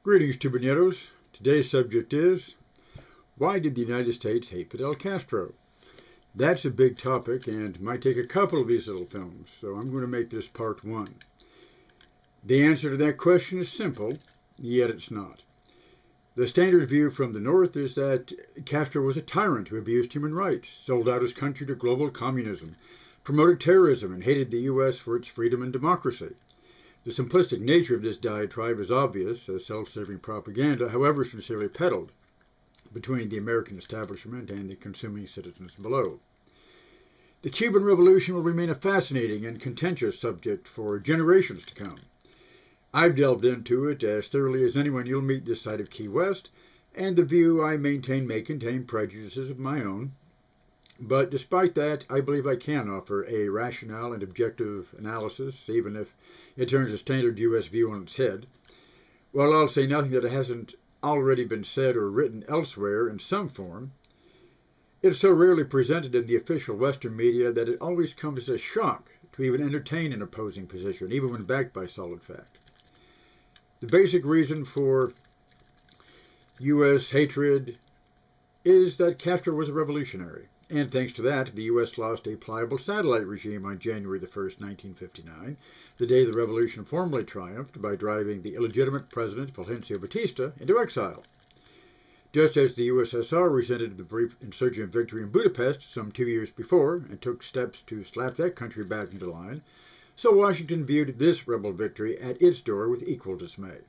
Greetings, Tubaneros. Today's subject is, why did the United States hate Fidel Castro? That's a big topic and might take a couple of these little films, so I'm going to make this part one. The answer to that question is simple, yet it's not. The standard view from the North is that Castro was a tyrant who abused human rights, sold out his country to global communism, promoted terrorism, and hated the U.S. for its freedom and democracy. The simplistic nature of this diatribe is obvious as self-serving propaganda, however sincerely peddled, between the American establishment and the consuming citizens below. The Cuban Revolution will remain a fascinating and contentious subject for generations to come. I've delved into it as thoroughly as anyone you'll meet this side of Key West, and the view I maintain may contain prejudices of my own. But despite that, I believe I can offer a rational and objective analysis, even if it turns a standard U.S. view on its head. While I'll say nothing that hasn't already been said or written elsewhere in some form, it's so rarely presented in the official Western media that it always comes as a shock to even entertain an opposing position, even when backed by solid fact. The basic reason for U.S. hatred is that Castro was a revolutionary. And thanks to that, the U.S. lost a pliable satellite regime on January the 1st, 1959, the day the revolution formally triumphed by driving the illegitimate president Fulgencio Batista into exile. Just as the USSR resented the brief insurgent victory in Budapest some 2 years before and took steps to slap that country back into line, so Washington viewed this rebel victory at its door with equal dismay.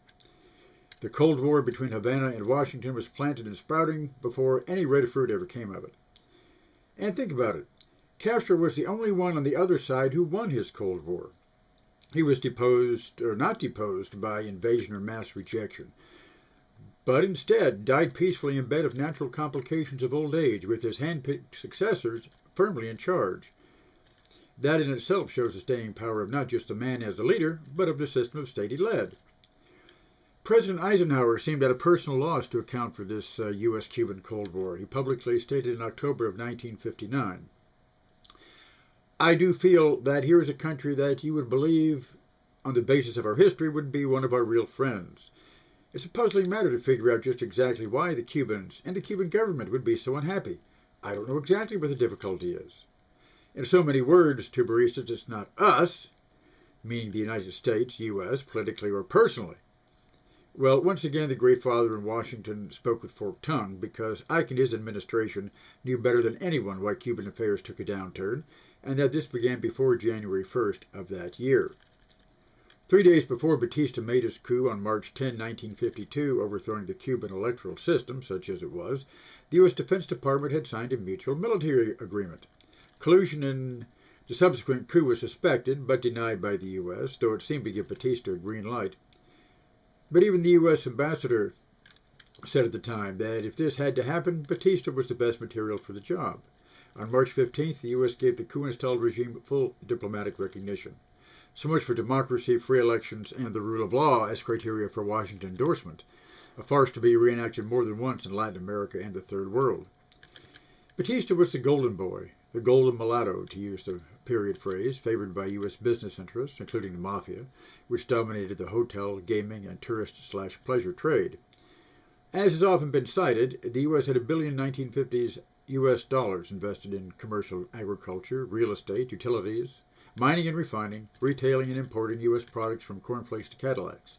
The Cold War between Havana and Washington was planted and sprouting before any red fruit ever came of it. And think about it. Castro was the only one on the other side who won his Cold War. He was deposed, or not deposed, by invasion or mass rejection, but instead died peacefully in bed of natural complications of old age with his hand-picked successors firmly in charge. That in itself shows the staying power of not just the man as a leader, but of the system of state he led. President Eisenhower seemed at a personal loss to account for this U.S.-Cuban Cold War. He publicly stated in October of 1959, "I do feel that here is a country that you would believe, on the basis of our history, would be one of our real friends. It's a puzzling matter to figure out just exactly why the Cubans and the Cuban government would be so unhappy. I don't know exactly what the difficulty is. In so many words, Tuberistas, it's not us, meaning the United States, U.S., politically or personally." Well, once again, the great father in Washington spoke with forked tongue because Ike and his administration knew better than anyone why Cuban affairs took a downturn, and that this began before January 1st of that year. 3 days before Batista made his coup on March 10, 1952, overthrowing the Cuban electoral system, such as it was, the U.S. Defense Department had signed a mutual military agreement. Collusion in the subsequent coup was suspected, but denied by the U.S., though it seemed to give Batista a green light. But even the U.S. ambassador said at the time that if this had to happen, Batista was the best material for the job. On March 15th, the U.S. gave the coup-installed regime full diplomatic recognition. So much for democracy, free elections, and the rule of law as criteria for Washington endorsement, a farce to be reenacted more than once in Latin America and the Third World. Batista was the golden boy, the golden mulatto, to use the period phrase, favored by U.S. business interests, including the mafia, which dominated the hotel, gaming, and tourist-slash-pleasure trade. As has often been cited, the U.S. had $1 billion 1950s U.S. dollars invested in commercial agriculture, real estate, utilities, mining and refining, retailing and importing U.S. products from cornflakes to Cadillacs.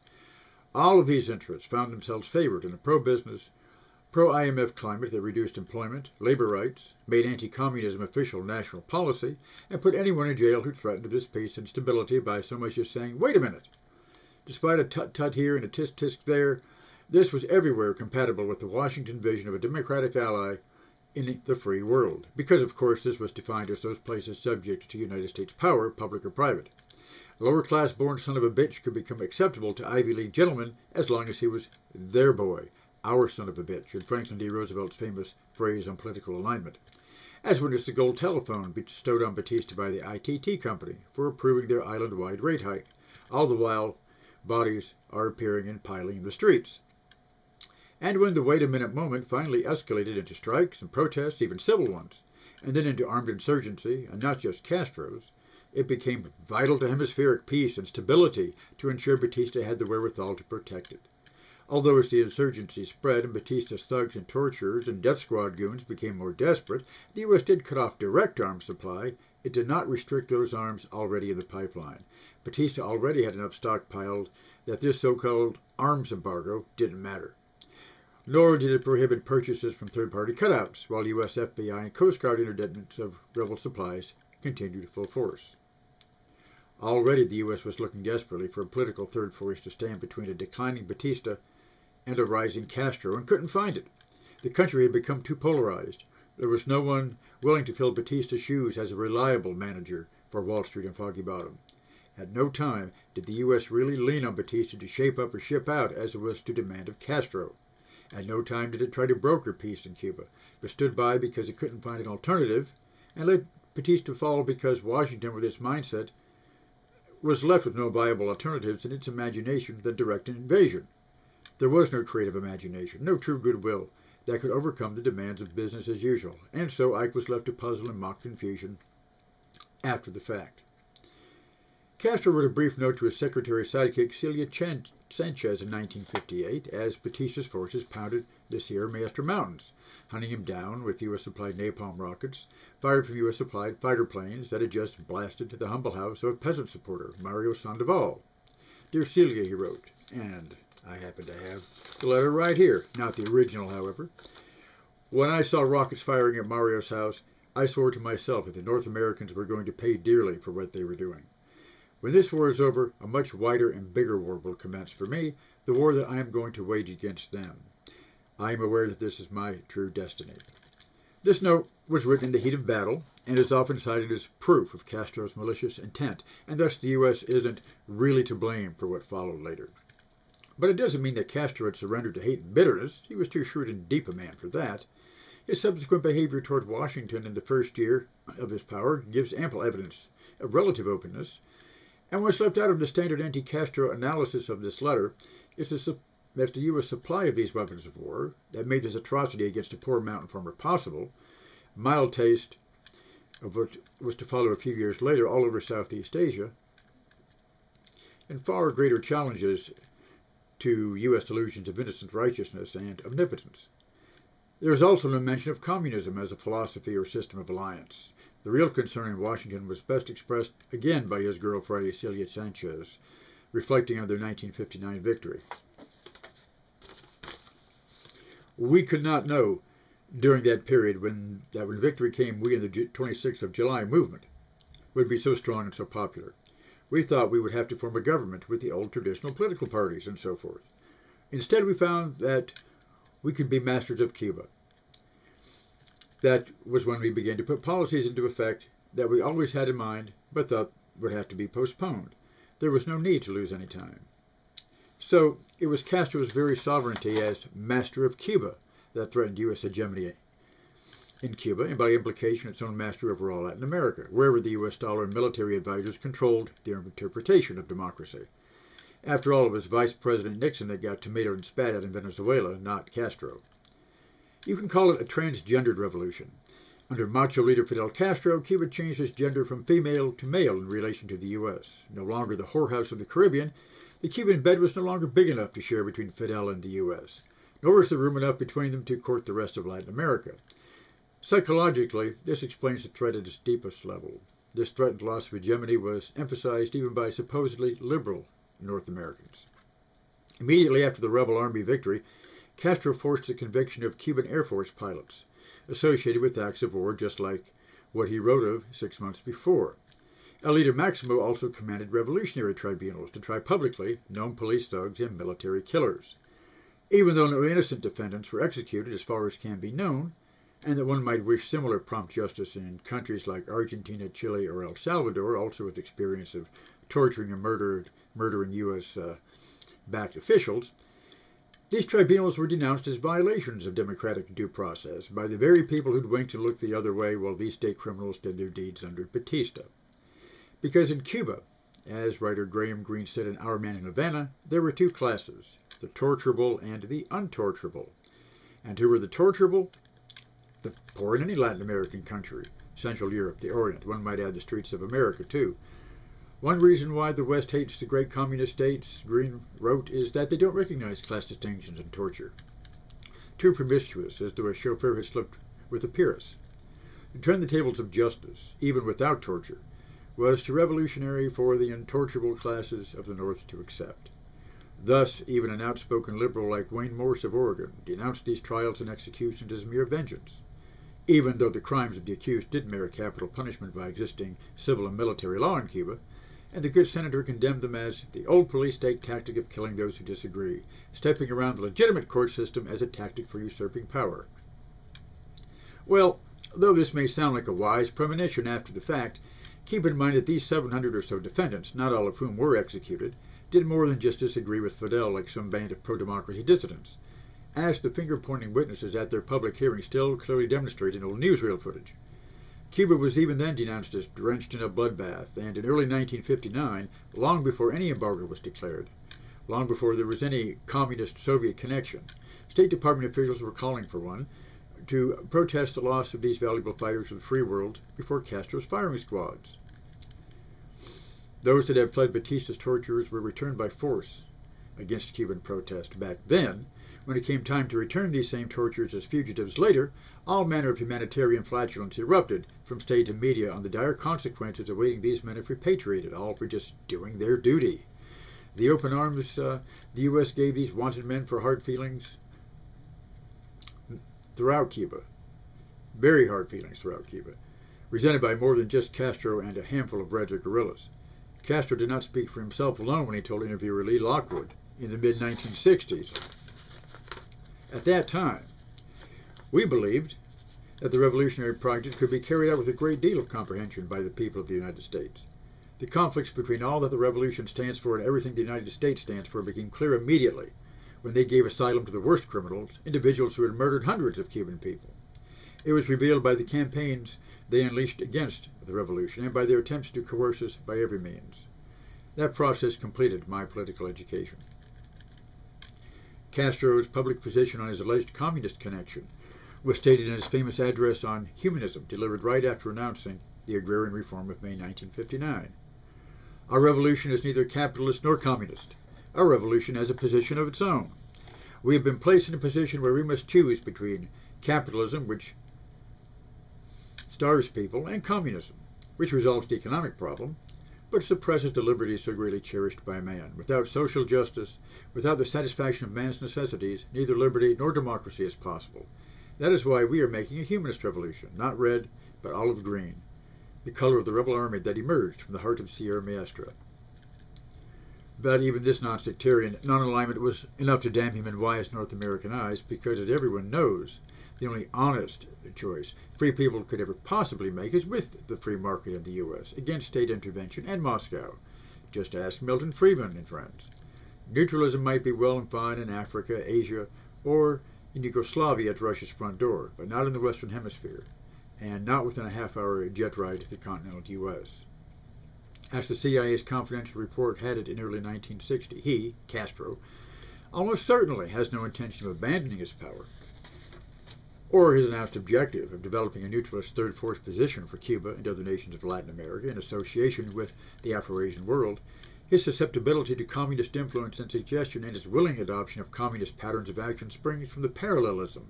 All of these interests found themselves favored in a pro-business, pro-IMF climate that reduced employment, labor rights, made anti-communism official national policy, and put anyone in jail who threatened this peace and stability by so much as saying, "Wait a minute." Despite a tut-tut here and a tisk-tisk there, this was everywhere compatible with the Washington vision of a democratic ally in the free world, because of course this was defined as those places subject to United States power, public or private. A lower-class born son of a bitch could become acceptable to Ivy League gentlemen as long as he was their boy, our son of a bitch, in Franklin D. Roosevelt's famous phrase on political alignment, as witnessed the gold telephone bestowed on Batista by the ITT company for approving their island-wide rate hike. All the while, bodies are appearing and piling in the streets. And when the wait-a-minute moment finally escalated into strikes and protests, even civil ones, and then into armed insurgency, and not just Castro's, it became vital to hemispheric peace and stability to ensure Batista had the wherewithal to protect it. Although as the insurgency spread and Batista's thugs and torturers and death squad goons became more desperate, the U.S. did cut off direct arms supply. It did not restrict those arms already in the pipeline. Batista already had enough stockpiled that this so-called arms embargo didn't matter. Nor did it prohibit purchases from third-party cutouts, while U.S. FBI and Coast Guard interdicts of rebel supplies continued full force. Already the U.S. was looking desperately for a political third force to stand between a declining Batista and a rising Castro, and couldn't find it. The country had become too polarized. There was no one willing to fill Batista's shoes as a reliable manager for Wall Street and Foggy Bottom. At no time did the U.S. really lean on Batista to shape up or ship out as it was to demand of Castro. At no time did it try to broker peace in Cuba, but stood by because it couldn't find an alternative, and let Batista fall because Washington, with its mindset, was left with no viable alternatives in its imagination than direct invasion. There was no creative imagination, no true goodwill that could overcome the demands of business as usual, and so Ike was left to puzzle and mock confusion after the fact. Castro wrote a brief note to his secretary sidekick Celia Sanchez in 1958 as Batista's forces pounded the Sierra Maestra Mountains, hunting him down with U.S.-supplied napalm rockets fired from U.S.-supplied fighter planes that had just blasted the humble house of a peasant supporter, Mario Sandoval. Dear Celia, he wrote, and I happen to have the letter right here, not the original, however. When I saw rockets firing at Mario's house, I swore to myself that the North Americans were going to pay dearly for what they were doing. When this war is over, a much wider and bigger war will commence for me, the war that I am going to wage against them. I am aware that this is my true destiny. This note was written in the heat of battle and is often cited as proof of Castro's malicious intent, and thus the U.S. isn't really to blame for what followed later. But it doesn't mean that Castro had surrendered to hate and bitterness. He was too shrewd and deep a man for that. His subsequent behavior toward Washington in the first year of his power gives ample evidence of relative openness, and what's left out of the standard anti-Castro analysis of this letter is the U.S. supply of these weapons of war that made this atrocity against a poor mountain farmer possible, mild taste of what was to follow a few years later all over Southeast Asia, and far greater challenges to U.S. illusions of innocent righteousness and omnipotence. There is also no mention of communism as a philosophy or system of alliance. The real concern in Washington was best expressed again by his girl Friday, Celia Sanchez, reflecting on their 1959 victory. We could not know during that period when victory came, we in the 26th of July movement would be so strong and so popular. We thought we would have to form a government with the old traditional political parties and so forth. Instead, we found that we could be masters of Cuba. That was when we began to put policies into effect that we always had in mind, but thought would have to be postponed. There was no need to lose any time. So it was Castro's very sovereignty as master of Cuba that threatened U.S. hegemony in Cuba, and by implication its own mastery over all Latin America, wherever the U.S. dollar and military advisors controlled their interpretation of democracy. After all, it was Vice President Nixon that got tomatoed and spat at in Venezuela, not Castro. You can call it a transgendered revolution. Under macho leader Fidel Castro, Cuba changed its gender from female to male in relation to the U.S. No longer the whorehouse of the Caribbean, the Cuban bed was no longer big enough to share between Fidel and the U.S., nor was there room enough between them to court the rest of Latin America. Psychologically, this explains the threat at its deepest level. This threatened loss of hegemony was emphasized even by supposedly liberal North Americans. Immediately after the rebel army victory, Castro forced the conviction of Cuban Air Force pilots associated with acts of war just like what he wrote of 6 months before. El Líder Máximo also commanded revolutionary tribunals to try publicly known police thugs and military killers. Even though no innocent defendants were executed as far as can be known, and that one might wish similar prompt justice in countries like Argentina, Chile, or El Salvador, also with experience of torturing and murdering U.S.-backed officials, these tribunals were denounced as violations of democratic due process by the very people who'd winked and looked the other way while these state criminals did their deeds under Batista. Because in Cuba, as writer Graham Greene said in Our Man in Havana, there were two classes, the torturable and the untorturable. And who were the torturable? The poor in any Latin American country, Central Europe, the Orient, one might add the streets of America too. One reason why the West hates the great communist states, Green wrote, is that they don't recognize class distinctions and torture. Too promiscuous, as though a chauffeur had slept with a peeress. To turn the tables of justice, even without torture, was too revolutionary for the untorturable classes of the North to accept. Thus, even an outspoken liberal like Wayne Morse of Oregon denounced these trials and executions as mere vengeance, even though the crimes of the accused did merit capital punishment by existing civil and military law in Cuba, and the good senator condemned them as the old police-state tactic of killing those who disagree, stepping around the legitimate court system as a tactic for usurping power. Well, though this may sound like a wise premonition after the fact, keep in mind that these 700 or so defendants, not all of whom were executed, did more than just disagree with Fidel like some band of pro-democracy dissidents, as the finger-pointing witnesses at their public hearing still clearly demonstrate in old newsreel footage. Cuba was even then denounced as drenched in a bloodbath, and in early 1959, long before any embargo was declared, long before there was any communist-Soviet connection, State Department officials were calling for one to protest the loss of these valuable fighters of the free world before Castro's firing squads. Those that had fled Batista's torturers were returned by force against Cuban protest. Back then, when it came time to return these same torturers as fugitives later, all manner of humanitarian flatulence erupted from state and media on the dire consequences awaiting these men if repatriated, all for just doing their duty. The open arms the U.S. gave these wanted men for hard feelings throughout Cuba, very hard feelings throughout Cuba, resented by more than just Castro and a handful of Reds or guerrillas. Castro did not speak for himself alone when he told interviewer Lee Lockwood in the mid-1960s. At that time, we believed that the revolutionary project could be carried out with a great deal of comprehension by the people of the United States. The conflicts between all that the revolution stands for and everything the United States stands for became clear immediately when they gave asylum to the worst criminals, individuals who had murdered hundreds of Cuban people. It was revealed by the campaigns they unleashed against the revolution and by their attempts to coerce us by every means. That process completed my political education. Castro's public position on his alleged communist connection was stated in his famous address on humanism, delivered right after announcing the agrarian reform of May 1959. Our revolution is neither capitalist nor communist. Our revolution has a position of its own. We have been placed in a position where we must choose between capitalism, which starves people, and communism, which resolves the economic problem, but suppresses the liberties so greatly cherished by man. Without social justice, without the satisfaction of man's necessities, neither liberty nor democracy is possible. That is why we are making a humanist revolution, not red, but olive green, the color of the rebel army that emerged from the heart of Sierra Maestra. But even this non-sectarian non-alignment was enough to damn him in wise North American eyes, because, as everyone knows, the only honest choice free people could ever possibly make is with the free market in the U.S., against state intervention and Moscow. Just ask Milton Friedman and friends. Neutralism might be well and fine in Africa, Asia, or in Yugoslavia at Russia's front door, but not in the Western Hemisphere, and not within a half-hour jet ride to the continental U.S. As the CIA's confidential report had it in early 1960, he, Castro, almost certainly has no intention of abandoning his power, or his announced objective of developing a neutralist third force position for Cuba and other nations of Latin America in association with the Afro-Asian world. His susceptibility to communist influence and suggestion and his willing adoption of communist patterns of action springs from the parallelism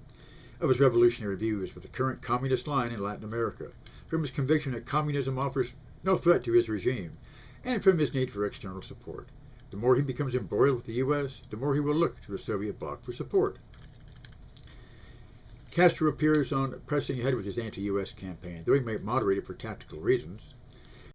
of his revolutionary views with the current communist line in Latin America, from his conviction that communism offers no threat to his regime, and from his need for external support. The more he becomes embroiled with the U.S., the more he will look to the Soviet bloc for support. Castro appears on pressing ahead with his anti-U.S. campaign, though he may moderate it for tactical reasons.